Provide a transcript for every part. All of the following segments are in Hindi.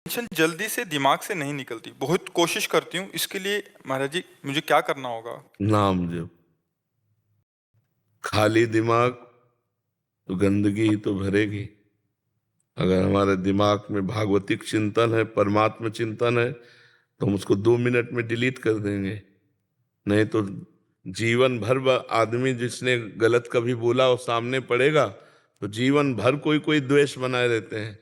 टेंशन जल्दी से दिमाग से नहीं निकलती, बहुत कोशिश करती हूँ। इसके लिए महाराज जी मुझे क्या करना होगा? नाम जप। खाली दिमाग तो गंदगी ही तो भरेगी। अगर हमारे दिमाग में भागवतिक चिंतन है, परमात्मा चिंतन है, तो हम उसको 2 मिनट में डिलीट कर देंगे। नहीं तो जीवन भर आदमी जिसने गलत कभी बोला और सामने पड़ेगा तो जीवन भर कोई कोई द्वेष बनाए रहते हैं।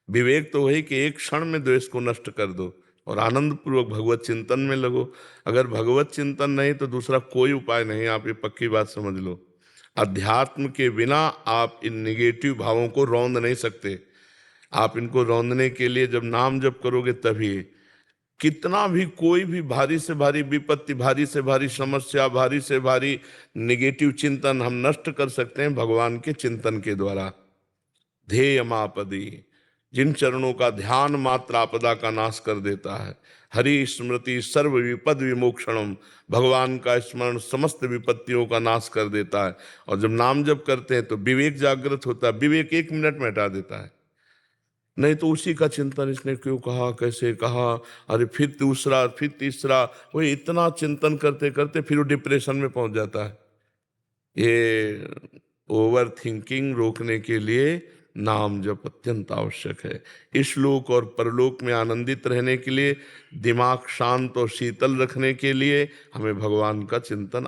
विवेक तो वही कि एक क्षण में द्वेष को नष्ट कर दो और आनंद पूर्वक भगवत चिंतन में लगो। अगर भगवत चिंतन नहीं तो दूसरा कोई उपाय नहीं, आप ये पक्की बात समझ लो। अध्यात्म के बिना आप इन निगेटिव भावों को रौंद नहीं सकते। आप इनको रौंदने के लिए जब नाम जप करोगे तभी। कितना भी कोई भी भारी से भारी विपत्ति, भारी से भारी समस्या, भारी से भारी निगेटिव चिंतन हम नष्ट कर सकते हैं भगवान के चिंतन के द्वारा। ध्येय मापदी, जिन चरणों का ध्यान मात्र आपदा का नाश कर देता है। हरि स्मृति सर्व विपद विमोक्षणम, भगवान का स्मरण समस्त विपत्तियों का नाश कर देता है। और जब नाम जप करते हैं तो विवेक जागृत होता है। विवेक 1 मिनट में हटा देता है। नहीं तो उसी का चिंतन, इसने क्यों कहा, कैसे कहा, अरे फिर दूसरा, फिर तीसरा, वो इतना चिंतन करते करते फिर वो डिप्रेशन में पहुंच जाता है। ये ओवर थिंकिंग रोकने के लिए नाम जप अत्यंत आवश्यक है। इस लोक और परलोक में आनंदित रहने के लिए, दिमाग शांत और शीतल रखने के लिए हमें भगवान का चिंतन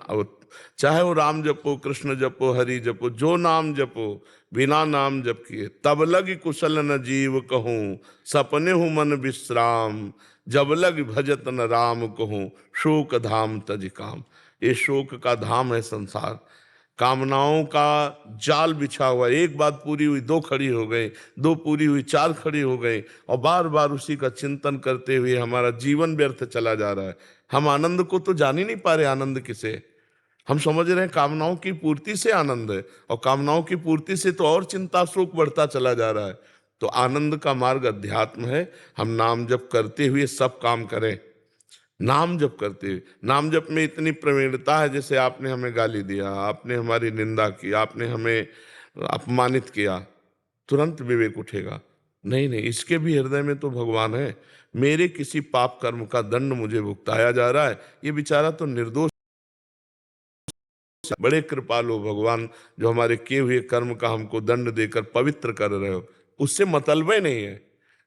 चाहे वो राम जपो, कृष्ण जपो, हरि जपो, जो नाम जपो, बिना नाम जप किए तब लग कुशल न जीव कहूँ, सपने हूँ मन विश्राम, जब लग भजत न राम कहूँ, शोक धाम तज काम। ये शोक का धाम है संसार। कामनाओं का जाल बिछा हुआ, एक बात पूरी हुई 2 खड़ी हो गई, 2 पूरी हुई 4 खड़ी हो गई, और बार बार उसी का चिंतन करते हुए हमारा जीवन व्यर्थ चला जा रहा है। हम आनंद को तो जान ही नहीं पा रहे। आनंद किसे? हम समझ रहे हैं कामनाओं की पूर्ति से आनंद है, और कामनाओं की पूर्ति से तो और चिंता शोक बढ़ता चला जा रहा है। तो आनंद का मार्ग अध्यात्म है। हम नाम जप करते हुए सब काम करें। नाम जप करते हुए, नाम जप में इतनी प्रवीणता है, जैसे आपने हमें गाली दिया, आपने हमारी निंदा की, आपने हमें अपमानित किया, तुरंत विवेक उठेगा। नहीं नहीं, इसके भी हृदय में तो भगवान है। मेरे किसी पाप कर्म का दंड मुझे भुगताया जा रहा है, ये बेचारा तो निर्दोष। बड़े कृपालु भगवान, जो हमारे किए हुए कर्म का हमको दंड देकर पवित्र कर रहे हो, उससे मतलबे नहीं है।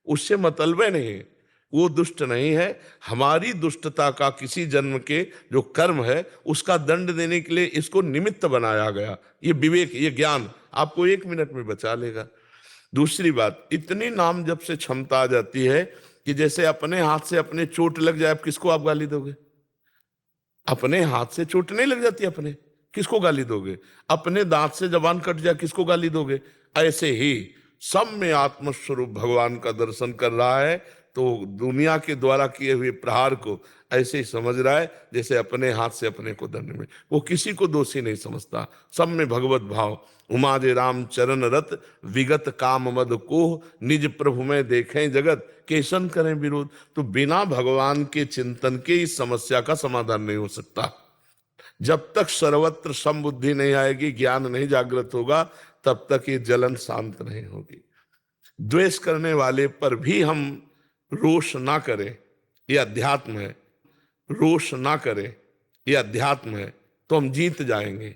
उससे मतलबे नहीं है। वो दुष्ट नहीं है। हमारी दुष्टता का किसी जन्म के जो कर्म है उसका दंड देने के लिए इसको निमित्त बनाया गया। ये विवेक, ये ज्ञान आपको 1 मिनट में बचा लेगा। दूसरी बात, इतनी नाम जप से क्षमता आ जाती है कि जैसे अपने हाथ से अपने चोट लग जाए, अब किसको आप गाली दोगे? अपने हाथ से चोट नहीं लग जाती अपने, किसको गाली दोगे? अपने दांत से जबान कट जाए, किसको गाली दोगे? ऐसे ही सब में आत्मस्वरूप भगवान का दर्शन कर रहा है, तो दुनिया के द्वारा किए हुए प्रहार को ऐसे ही समझ रहा है जैसे अपने हाथ से अपने को दंड में। वो किसी को दोषी नहीं समझता। सब में भगवत भाव। उमा जे राम चरण रत, विगत काम मद कोह, निज प्रभु में देखें जगत, केसन करें विरोध। तो बिना भगवान के चिंतन के इस समस्या का समाधान नहीं हो सकता। जब तक सर्वत्र समबुद्धि नहीं आएगी, ज्ञान नहीं जागृत होगा, तब तक ये जलन शांत नहीं होगी। द्वेष करने वाले पर भी हम रोष ना करें, ये अध्यात्म है। रोष ना करें, ये अध्यात्म है, तो हम जीत जाएंगे।